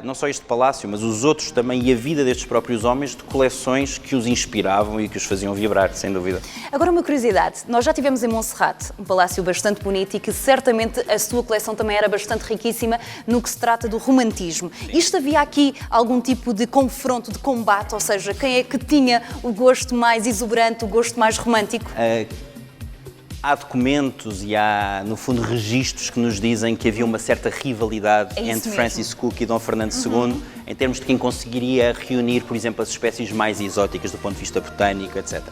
Speaker 6: não só este palácio, mas os outros também e a vida destes próprios homens de coleções que os inspiravam e que os faziam vibrar, sem dúvida.
Speaker 1: Agora uma curiosidade, nós já estivemos em Monserrate, um palácio bastante bonito e que certamente a sua coleção também era bastante riquíssima no que se trata do romantismo. Isto havia aqui algum tipo de confronto, de combate, ou seja, quem é que tinha o gosto mais exuberante, o gosto mais romântico?
Speaker 6: Há documentos e há, no fundo, registros que nos dizem que havia uma certa rivalidade entre
Speaker 1: mesmo.
Speaker 6: Francis Cook e Dom Fernando II, em termos de quem conseguiria reunir, por exemplo, as espécies mais exóticas do ponto de vista botânico, etc.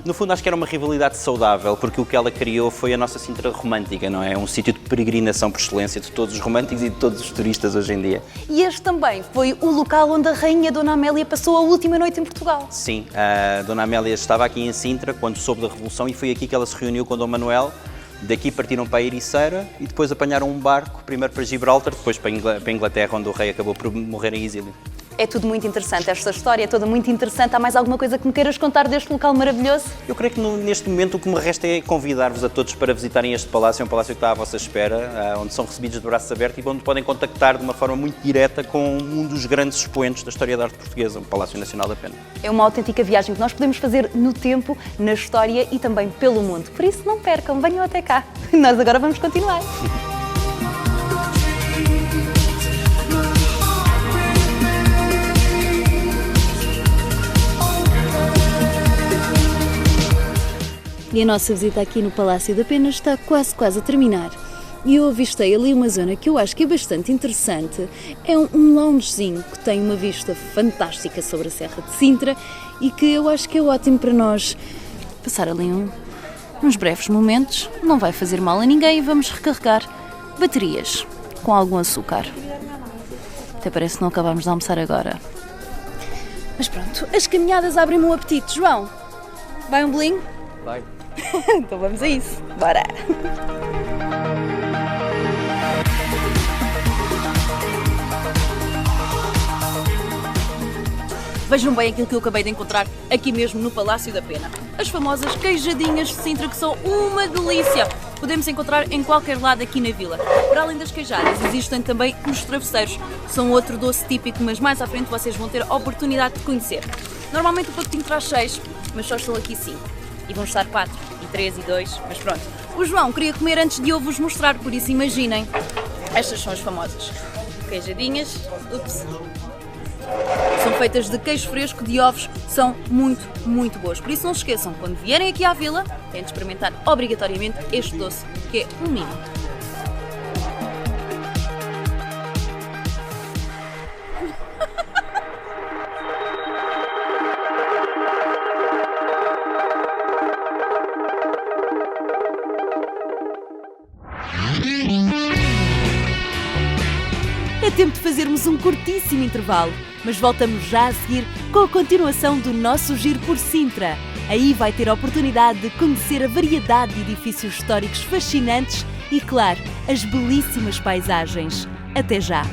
Speaker 6: No fundo, acho que era uma rivalidade saudável, porque o que ela criou foi a nossa Sintra romântica, não é? Um sítio de peregrinação por excelência de todos os românticos e de todos os turistas hoje em dia.
Speaker 1: E este também foi o local onde a Rainha Dona Amélia passou a última noite em Portugal.
Speaker 6: Sim, a Dona Amélia estava aqui em Sintra quando soube da Revolução e foi aqui que ela se reuniu com Dom Manuel. Daqui partiram para a Ericeira e depois apanharam um barco, primeiro para Gibraltar, depois para a Inglaterra, onde o rei acabou por morrer em exílio.
Speaker 1: É tudo muito interessante, esta história é toda muito interessante. Há mais alguma coisa que me queiras contar deste local maravilhoso?
Speaker 6: Eu creio que neste momento o que me resta é convidar-vos a todos para visitarem este palácio. É um palácio que está à vossa espera, onde são recebidos de braços abertos e onde podem contactar de uma forma muito direta com um dos grandes expoentes da história da arte portuguesa, o Palácio Nacional da Pena.
Speaker 1: É uma autêntica viagem que nós podemos fazer no tempo, na história e também pelo mundo. Por isso não percam, venham até cá. Nós agora vamos continuar. E a nossa visita aqui no Palácio da Pena está quase a terminar. E eu avistei ali uma zona que eu acho que é bastante interessante. É um loungezinho que tem uma vista fantástica sobre a Serra de Sintra e que eu acho que é ótimo para nós passar ali uns breves momentos. Não vai fazer mal a ninguém e vamos recarregar baterias com algum açúcar. Até parece que não acabámos de almoçar agora. Mas pronto, as caminhadas abrem-me o apetite. João, vai um bolinho?
Speaker 6: Vai.
Speaker 1: Então vamos a isso. Bora! Vejam bem aquilo que eu acabei de encontrar aqui mesmo no Palácio da Pena. As famosas queijadinhas de Sintra, que são uma delícia. Podemos encontrar em qualquer lado aqui na vila. Para além das queijadas, existem também os travesseiros. São outro doce típico, mas mais à frente vocês vão ter a oportunidade de conhecer. Normalmente o pacotinho traz 6, mas só estão aqui 5. E vão estar 4, e 3 e 2, mas pronto. O João queria comer antes de eu vos mostrar, por isso imaginem. Estas são as famosas queijadinhas. Ups. São feitas de queijo fresco, de ovos, são muito boas. Por isso não se esqueçam, quando vierem aqui à vila, têm de experimentar obrigatoriamente este doce, que é um mimo. É tempo de fazermos um curtíssimo intervalo, mas voltamos já a seguir com a continuação do nosso giro por Sintra. Aí vai ter a oportunidade de conhecer a variedade de edifícios históricos fascinantes e, claro, as belíssimas paisagens. Até já!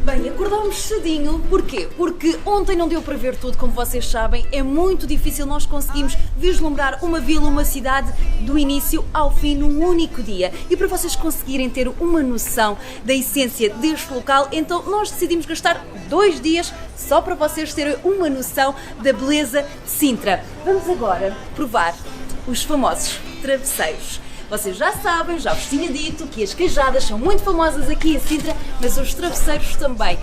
Speaker 1: Bem, acordámos cedinho, porquê? Porque ontem não deu para ver tudo, como vocês sabem, é muito difícil nós conseguirmos vislumbrar uma vila, uma cidade, do início ao fim num único dia. E para vocês conseguirem ter uma noção da essência deste local, então nós decidimos gastar 2 dias só para vocês terem uma noção da beleza de Sintra. Vamos agora provar os famosos travesseiros. Vocês já sabem, já vos tinha dito que as queijadas são muito famosas aqui em Sintra, mas os travesseiros também.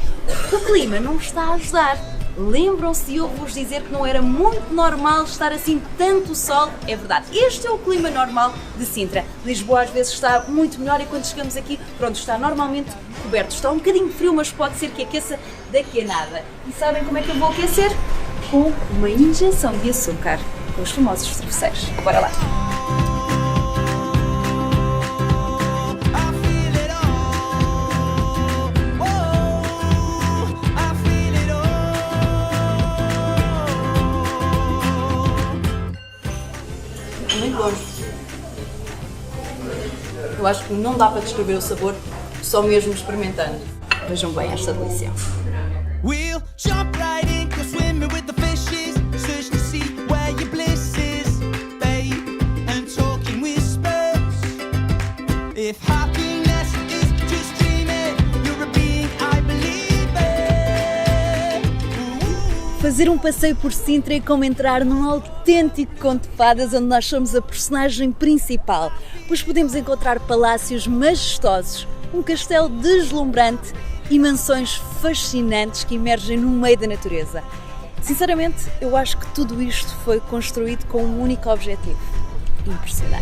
Speaker 1: O clima não está a ajudar. Lembram-se de eu vos dizer que não era muito normal estar assim tanto sol? É verdade, este é o clima normal de Sintra. Lisboa às vezes está muito melhor e quando chegamos aqui, pronto, está normalmente coberto. Está um bocadinho frio, mas pode ser que aqueça daqui a nada. E sabem como é que eu vou aquecer? Com uma injeção de açúcar, com os famosos travesseiros. Bora lá!
Speaker 3: I feel it all. Whoa, I feel it all.
Speaker 1: Muito bom. Eu acho que não dá para descrever o sabor só mesmo experimentando. Vejam bem esta delícia.
Speaker 3: We'll jump right in, go swimming with the fishes, search to see where your bliss is, babe, and talking whispers. If happiness is just dreaming, you're a being I believe in.
Speaker 1: Fazer um passeio por Sintra é como entrar num autêntico conto de fadas onde nós somos a personagem principal, pois podemos encontrar palácios majestosos, um castelo deslumbrante e mansões fascinantes que emergem no meio da natureza. Sinceramente, eu acho que tudo isto foi construído com um único objetivo: impressionar.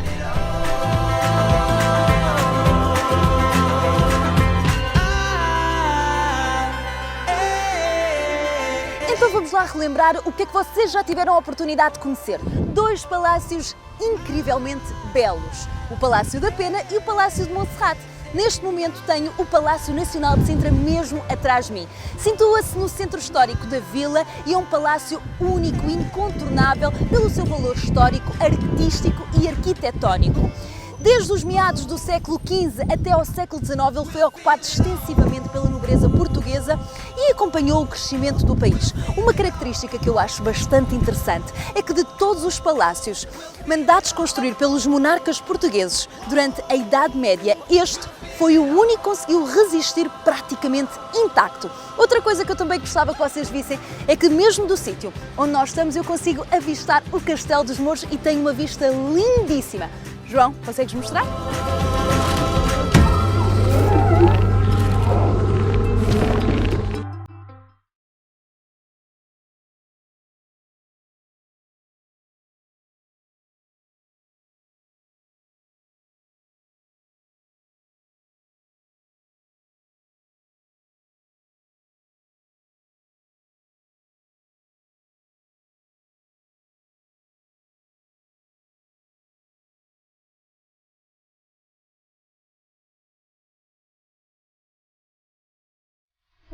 Speaker 1: Então vamos lá relembrar o que é que vocês já tiveram a oportunidade de conhecer. 2 palácios incrivelmente belos, o Palácio da Pena e o Palácio de Monserrate. Neste momento tenho o Palácio Nacional de Sintra mesmo atrás de mim. Situa-se no centro histórico da vila e é um palácio único e incontornável pelo seu valor histórico, artístico e arquitetónico. Desde os meados do século XV até ao século XIX, ele foi ocupado extensivamente pela nobreza portuguesa e acompanhou o crescimento do país. Uma característica que eu acho bastante interessante é que de todos os palácios mandados construir pelos monarcas portugueses durante a Idade Média, este foi o único que conseguiu resistir praticamente intacto. Outra coisa que eu também gostava que vocês vissem é que mesmo do sítio onde nós estamos eu consigo avistar o Castelo dos Mouros e tenho uma vista lindíssima. João, consegues mostrar?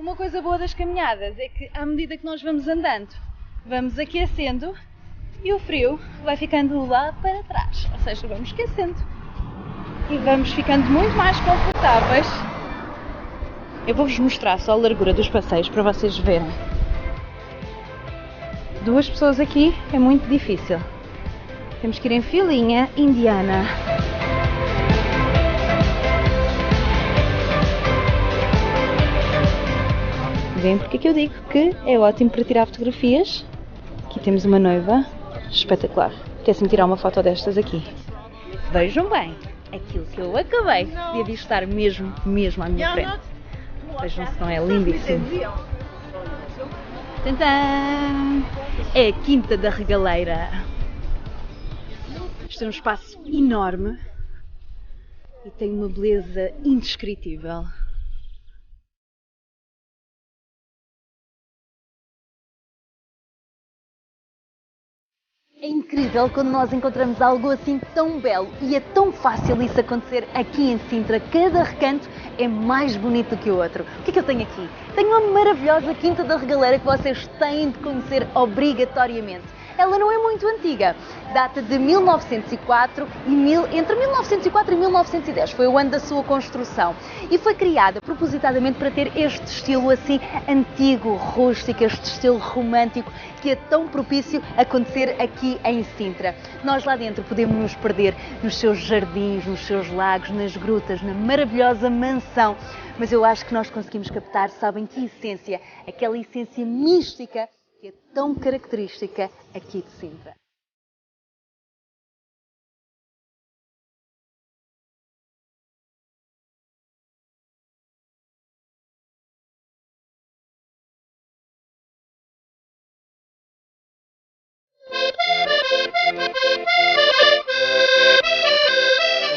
Speaker 1: Uma coisa boa das caminhadas é que, à medida que nós vamos andando, vamos aquecendo e o frio vai ficando lá para trás. Ou seja, vamos esquecendo e vamos ficando muito mais confortáveis. Eu vou-vos mostrar só a largura dos passeios para vocês verem. 2 pessoas aqui é muito difícil. Temos que ir em filinha indiana. Vêem porque é que eu digo que é ótimo para tirar fotografias. Aqui temos uma noiva espetacular. Apetece-me tirar uma foto destas aqui. Vejam bem aquilo que eu acabei de avistar mesmo à minha frente. Vejam se não é lindíssimo. Tantã! É a Quinta da Regaleira. Isto é um espaço enorme e tem uma beleza indescritível. É incrível quando nós encontramos algo assim tão belo e é tão fácil isso acontecer aqui em Sintra. Cada recanto é mais bonito do que o outro. O que é que eu tenho aqui? Tenho uma maravilhosa Quinta da Regaleira que vocês têm de conhecer obrigatoriamente. Ela não é muito antiga, data de 1904 entre 1904 e 1910, foi o ano da sua construção e foi criada propositadamente para ter este estilo assim antigo, rústico, este estilo romântico que é tão propício a acontecer aqui em Sintra. Nós lá dentro podemos nos perder nos seus jardins, nos seus lagos, nas grutas, na maravilhosa mansão, mas eu acho que nós conseguimos captar, sabem que essência, aquela essência mística que é tão característica aqui de Sintra.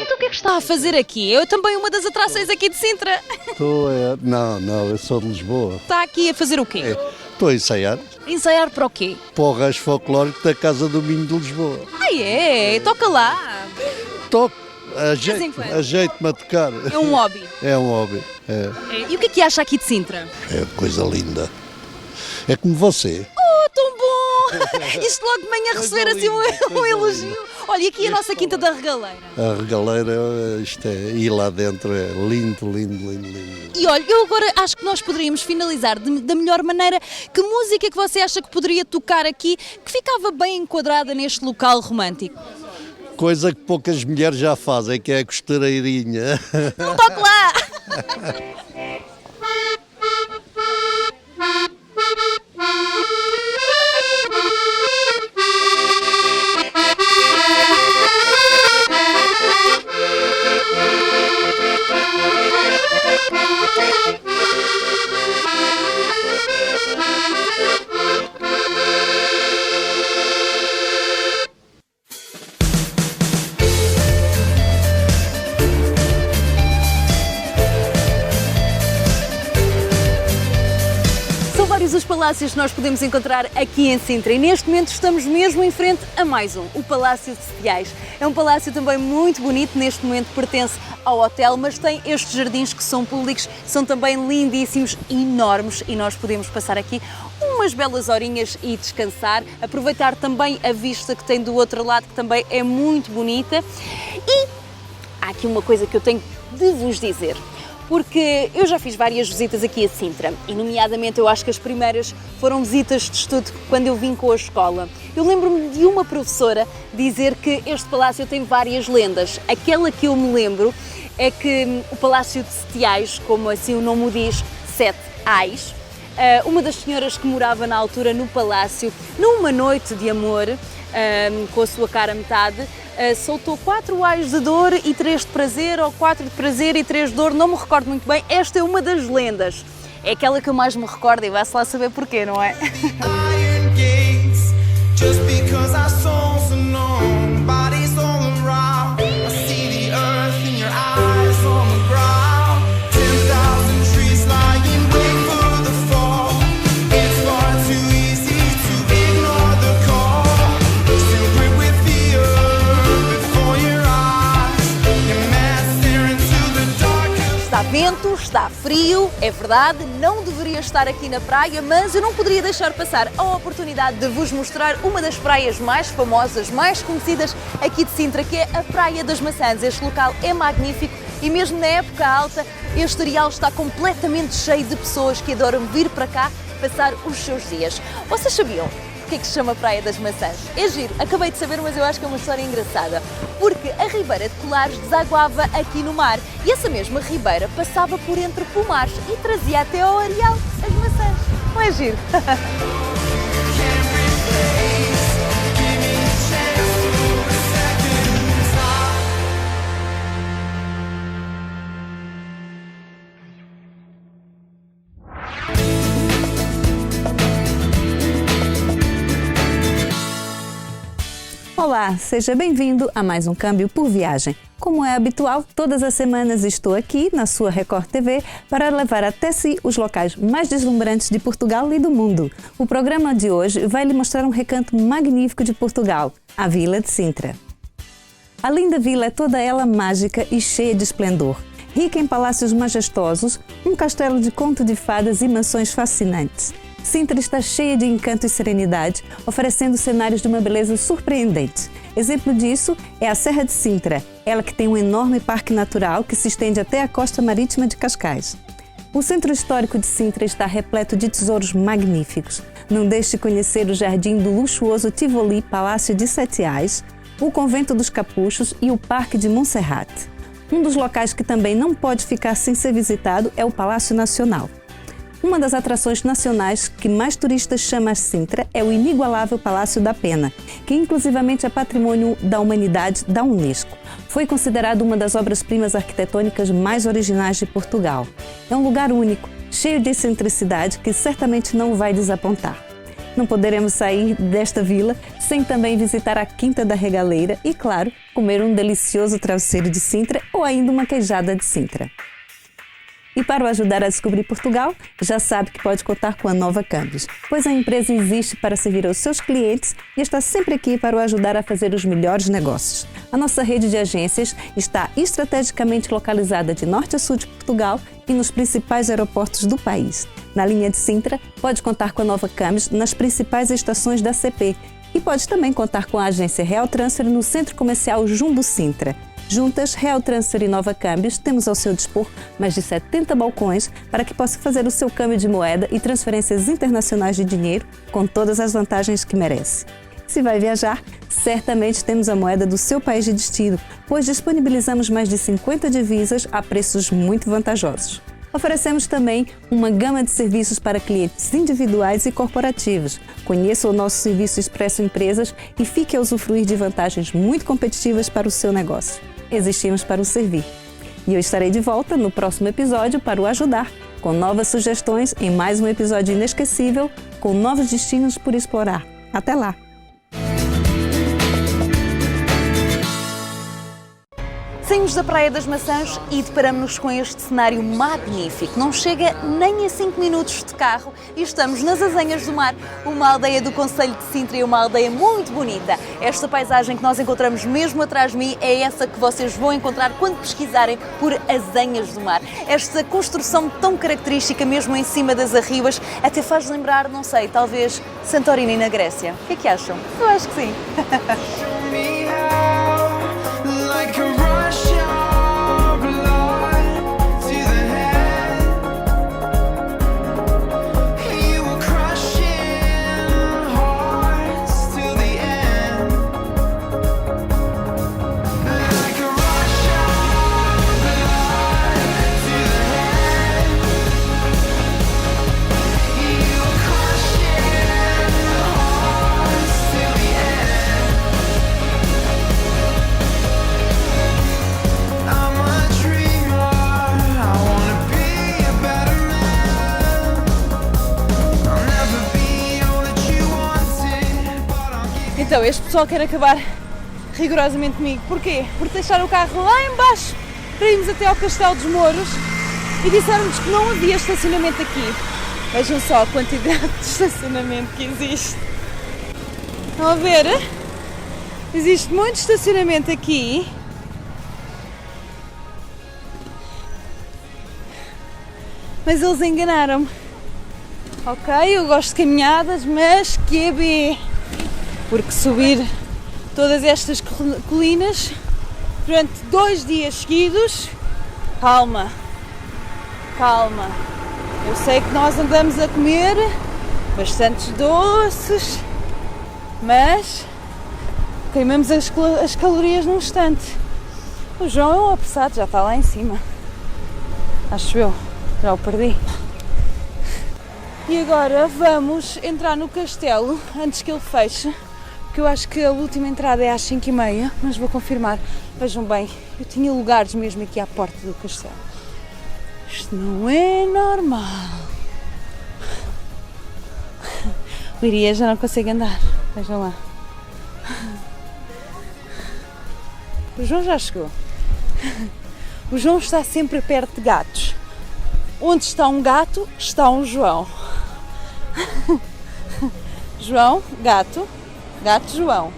Speaker 1: Então o que é que está a fazer aqui? Eu também uma das atrações aqui de Sintra.
Speaker 7: Não, eu sou de Lisboa.
Speaker 1: Está aqui a fazer o quê?
Speaker 7: Estou a ensaiar
Speaker 1: Ensaiar para o quê?
Speaker 7: para o rancho folclórico da Casa do Minho de Lisboa.
Speaker 1: Ah é? Toca lá.
Speaker 7: Toco,
Speaker 1: vez em quando.
Speaker 7: ajeito-me a tocar.
Speaker 1: É um hobby.
Speaker 7: É um hobby, é.
Speaker 1: E o que é que acha aqui de Sintra?
Speaker 7: É coisa linda. É como você.
Speaker 1: Oh, tão bom! Isto logo de manhã receber assim um elogio. Olha, e aqui a nossa Quinta da Regaleira.
Speaker 7: A regaleira, isto é, e lá dentro é lindo, lindo, lindo, lindo.
Speaker 1: E olha, eu agora acho que nós poderíamos finalizar da melhor maneira. Que música é que você acha que poderia tocar aqui, que ficava bem enquadrada neste local romântico?
Speaker 7: Coisa que poucas mulheres já fazem, que é a costureirinha.
Speaker 1: Não toque lá! Os palácios que nós podemos encontrar aqui em Sintra e neste momento estamos mesmo em frente a mais um, o Palácio de Setiais. É um palácio também muito bonito, neste momento pertence ao hotel, mas tem estes jardins que são públicos, são também lindíssimos, enormes e nós podemos passar aqui umas belas horinhas e descansar, aproveitar também a vista que tem do outro lado, que também é muito bonita. E há aqui uma coisa que eu tenho de vos dizer. Porque eu já fiz várias visitas aqui a Sintra e, nomeadamente, eu acho que as primeiras foram visitas de estudo quando eu vim com a escola. Eu lembro-me de uma professora dizer que este palácio tem várias lendas. Aquela que eu me lembro é que o Palácio de Setiais, como assim o nome o diz, Sete Ais, uma das senhoras que morava na altura no palácio, numa noite de amor, com a sua cara metade, soltou 4 ais de dor e 3 de prazer, ou 4 de prazer e 3 de dor, não me recordo muito bem. Esta é uma das lendas. É aquela que eu mais me recordo e vai-se lá saber porquê, não é?
Speaker 3: Iron gates, just because our souls are known, bodies all around. I see the earth in your eyes on the ground. 10,000 trees lying wait for the fall. It's far too easy to ignore the call. Still grip with fear before your eyes. Your man staring to the dark.
Speaker 1: Está vento, Está frio, é verdade, não deveria estar aqui na praia, mas eu não poderia deixar passar a oportunidade de vos mostrar uma das praias mais famosas, mais conhecidas aqui de Sintra, que é a Praia das Maçãs. Este local é magnífico e mesmo na época alta, este areal está completamente cheio de pessoas que adoram vir para cá passar os seus dias. Vocês sabiam porque é que se chama Praia das Maçãs? É giro, acabei de saber, mas eu acho que é uma história engraçada. Porque a Ribeira de Colares desaguava aqui no mar e essa mesma ribeira passava por entre pomares e trazia até ao areal as maçãs. Não é giro?
Speaker 8: Olá, seja bem-vindo a mais um Câmbio por Viagem. Como é habitual, todas as semanas estou aqui na sua Record TV para levar até si os locais mais deslumbrantes de Portugal e do mundo. O programa de hoje vai lhe mostrar um recanto magnífico de Portugal, a Vila de Sintra. A linda vila é toda ela mágica e cheia de esplendor. Rica em palácios majestosos, um castelo de conto de fadas e mansões fascinantes. Sintra está cheia de encanto e serenidade, oferecendo cenários de uma beleza surpreendente. Exemplo disso é a Serra de Sintra, ela que tem um enorme parque natural que se estende até a costa marítima de Cascais. O centro histórico de Sintra está repleto de tesouros magníficos. Não deixe de conhecer o jardim do luxuoso Tivoli Palácio de Setiais, o Convento dos Capuchos e o Parque de Montserrat. Um dos locais que também não pode ficar sem ser visitado é o Palácio Nacional. Uma das atrações nacionais que mais turistas chamam a Sintra é o inigualável Palácio da Pena, que inclusivamente é Patrimônio da Humanidade da Unesco. Foi considerado uma das obras-primas arquitetônicas mais originais de Portugal. É um lugar único, cheio de excentricidade que certamente não vai desapontar. Não poderemos sair desta vila sem também visitar a Quinta da Regaleira e, claro, comer um delicioso travesseiro de Sintra ou ainda uma queijada de Sintra. E para o ajudar a descobrir Portugal, já sabe que pode contar com a Nova Câmbios, pois a empresa existe para servir aos seus clientes e está sempre aqui para o ajudar a fazer os melhores negócios. A nossa rede de agências está estrategicamente localizada de norte a sul de Portugal e nos principais aeroportos do país. Na linha de Sintra, pode contar com a Nova Câmbios nas principais estações da CP e pode também contar com a agência Real Transfer no Centro Comercial Jumbo Sintra. Juntas, Real Transfer e Nova Câmbios, temos ao seu dispor mais de 70 balcões para que possa fazer o seu câmbio de moeda e transferências internacionais de dinheiro com todas as vantagens que merece. Se vai viajar, certamente temos a moeda do seu país de destino, pois disponibilizamos mais de 50 divisas a preços muito vantajosos. Oferecemos também uma gama de serviços para clientes individuais e corporativos. Conheça o nosso serviço Expresso Empresas e fique a usufruir de vantagens muito competitivas para o seu negócio. Existimos para o servir. E eu estarei de volta no próximo episódio para o ajudar, com novas sugestões em mais um episódio inesquecível, com novos destinos por explorar. Até lá!
Speaker 1: Saímos da Praia das Maçãs e deparamos-nos com este cenário magnífico. Não chega nem a 5 minutos de carro e estamos nas Azenhas do Mar, uma aldeia do concelho de Sintra e uma aldeia muito bonita. Esta paisagem que nós encontramos mesmo atrás de mim é essa que vocês vão encontrar quando pesquisarem por Azenhas do Mar. Esta construção tão característica mesmo em cima das arribas até faz lembrar, não sei, talvez Santorini na Grécia. O que é que acham? Eu acho que sim. Então, este pessoal quer acabar rigorosamente comigo. Porquê? Porque deixaram o carro lá em baixo para irmos até ao Castelo dos Mouros e disseram-nos que não havia estacionamento aqui. Vejam só a quantidade de estacionamento que existe. Estão a ver? Existe muito estacionamento aqui. mas eles enganaram-me. Ok, eu gosto de caminhadas, mas QB, porque subir todas estas colinas durante 2 dias seguidos, calma, calma. Eu sei que nós andamos a comer bastantes doces, mas queimamos as calorias num instante. O João é um apressado, já está lá em cima. Acho eu, já o perdi. E agora vamos entrar no castelo antes que ele feche, porque eu acho que a última entrada é às 5h30, mas vou confirmar. Vejam bem, eu tinha lugares mesmo aqui à porta do castelo. Isto não é normal. O Iria já não consegue andar, vejam lá. O João já chegou. O João está sempre perto de gatos. Onde está um gato, está um João. João, gato, gato João.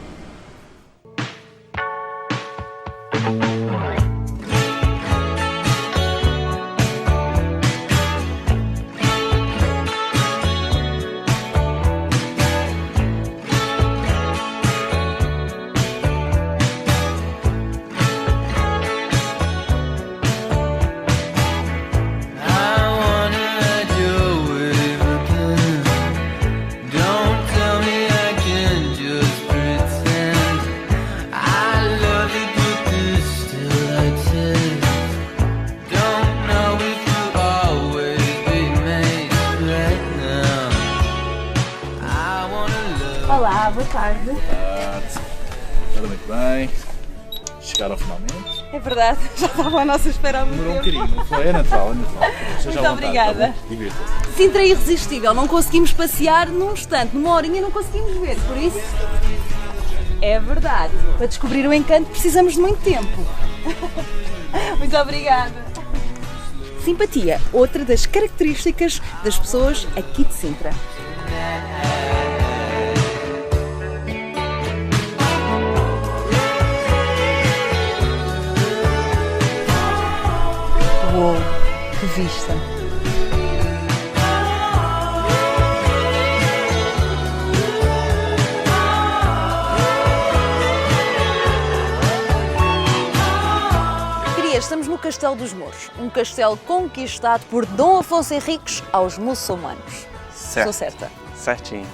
Speaker 2: Olá, boa tarde.
Speaker 9: Ora, muito bem. Chegaram finalmente.
Speaker 1: É verdade, já estava à nossa espera há muito
Speaker 9: Demorou um
Speaker 1: tempo.
Speaker 9: bocadinho, não foi? É natural, é natural. Seja
Speaker 1: Muito
Speaker 9: à vontade,
Speaker 1: obrigada.
Speaker 9: tá bom? Divirta-se.
Speaker 1: Sintra é irresistível, não conseguimos passear num instante, numa horinha não conseguimos ver, por isso é verdade. Para descobrir o encanto precisamos de muito tempo. Muito obrigada. Simpatia, outra das características das pessoas aqui de Sintra. Uou, que vista! Estamos no Castelo dos Mouros, um castelo conquistado por Dom Afonso Henriques aos muçulmanos.
Speaker 6: Certo.
Speaker 1: Sou certa?
Speaker 6: Certinho.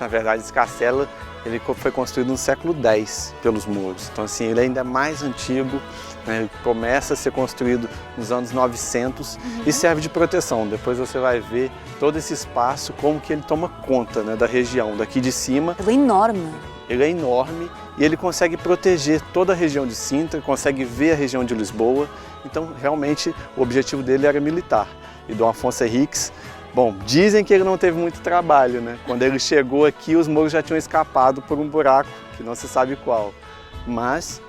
Speaker 6: Na verdade, esse castelo ele foi construído no século X pelos mouros. Então, assim, ele ainda é mais antigo, né? Ele começa a ser construído nos anos 900 e serve de proteção. Depois você vai ver todo esse espaço, como que ele toma conta, né, da região. Daqui de cima...
Speaker 1: Ele é enorme.
Speaker 6: Ele é enorme e ele consegue proteger toda a região de Sintra, consegue ver a região de Lisboa. Então, realmente, o objetivo dele era militar. E Dom Afonso Henriques, bom, dizem que ele não teve muito trabalho, né? Quando ele chegou aqui, os mouros já tinham escapado por um buraco, que não se sabe qual. Mas,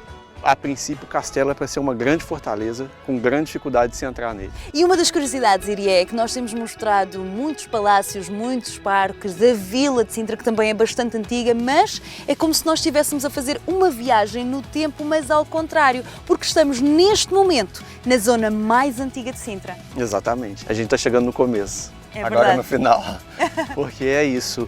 Speaker 6: a princípio, o castelo é para ser uma grande fortaleza, com grande dificuldade de se entrar nele.
Speaker 1: E uma das curiosidades, Iria, é que nós temos mostrado muitos palácios, muitos parques, a Vila de Sintra, que também é bastante antiga, mas é como se nós estivéssemos a fazer uma viagem no tempo, mas ao contrário, porque estamos neste momento na zona mais antiga de Sintra.
Speaker 6: Exatamente. A gente está chegando no começo.
Speaker 1: É
Speaker 6: Agora
Speaker 1: verdade.
Speaker 6: no final. Porque é isso.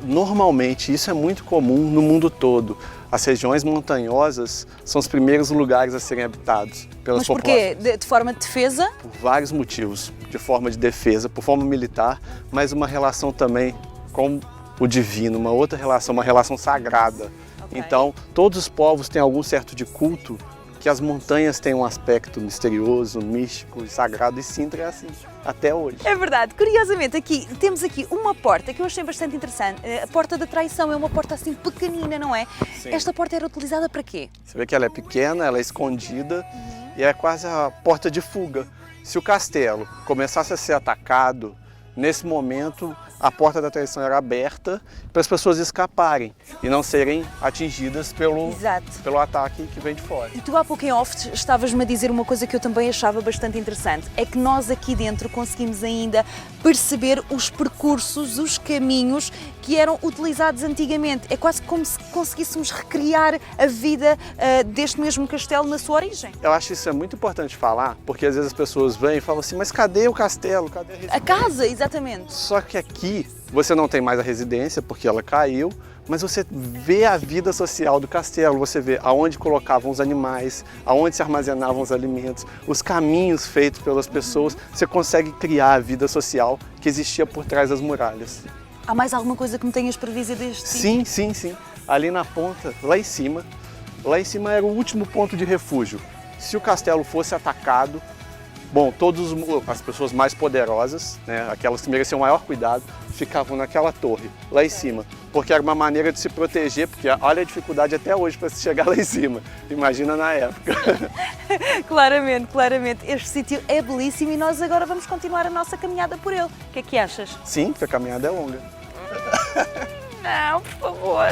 Speaker 6: Normalmente, isso é muito comum no mundo todo. As regiões montanhosas são os primeiros lugares a serem habitados pelas
Speaker 1: Mas porquê?
Speaker 6: populações.
Speaker 1: De forma de defesa?
Speaker 6: Por vários motivos. De forma de defesa, por forma militar, mas uma relação também com o divino, uma outra relação, uma relação sagrada.
Speaker 1: Ok.
Speaker 6: Então, todos os povos têm algum certo de culto, que as montanhas têm um aspecto misterioso, místico e sagrado, e Sintra é assim, até hoje.
Speaker 1: É verdade. Curiosamente, temos aqui uma porta que eu achei bastante interessante. A Porta da Traição é uma porta assim pequenina, não é?
Speaker 6: Sim.
Speaker 1: Esta porta era utilizada para quê?
Speaker 6: Você vê que ela é pequena, ela é escondida e é quase a porta de fuga. Se o castelo começasse a ser atacado,
Speaker 7: nesse momento, a porta da traição era aberta para as pessoas escaparem e não serem atingidas pelo ataque que vem de fora.
Speaker 1: E tu há pouco em off estavas-me a dizer uma coisa que eu também achava bastante interessante, é que nós aqui dentro conseguimos ainda perceber os percursos, os caminhos que eram utilizados antigamente. É quase como se conseguíssemos recriar a vida deste mesmo castelo na sua origem.
Speaker 7: Eu acho isso é muito importante falar, porque às vezes as pessoas vêm e falam assim, mas cadê o castelo? Cadê a residência?
Speaker 1: A casa, exatamente.
Speaker 7: Só que aqui você não tem mais a residência, porque ela caiu, mas você vê a vida social do castelo, você vê aonde colocavam os animais, aonde se armazenavam os alimentos, os caminhos feitos pelas pessoas, você consegue criar a vida social que existia por trás das muralhas.
Speaker 1: Há mais alguma coisa que me tenhas para dizer deste?
Speaker 7: Sim. Ali na ponta, lá em cima era o último ponto de refúgio. Se o castelo fosse atacado, bom, as pessoas mais poderosas, né, aquelas que mereciam maior cuidado, ficavam naquela torre, lá em cima, porque era uma maneira de se proteger, porque olha a dificuldade até hoje para se chegar lá em cima, imagina na época.
Speaker 1: Claramente. Este sítio é belíssimo e nós agora vamos continuar a nossa caminhada por ele. O que é que achas?
Speaker 7: Sim, porque a caminhada é longa.
Speaker 1: Não, por favor.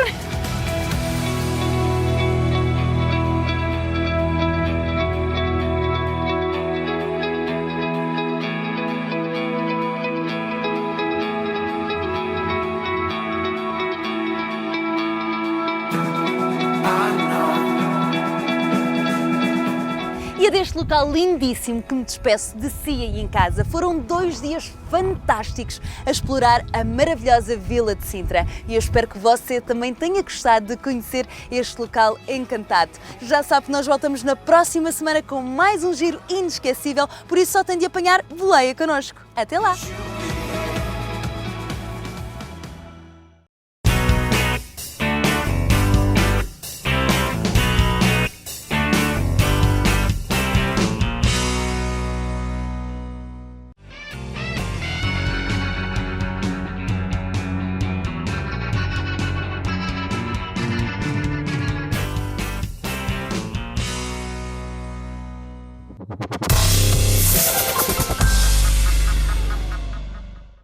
Speaker 1: E é deste local lindíssimo que me despeço de si aí em casa. Foram 2 dias fantásticos a explorar a maravilhosa Vila de Sintra e eu espero que você também tenha gostado de conhecer este local encantado. Já sabe que nós voltamos na próxima semana com mais um giro inesquecível, por isso só tem de apanhar boleia connosco. Até lá!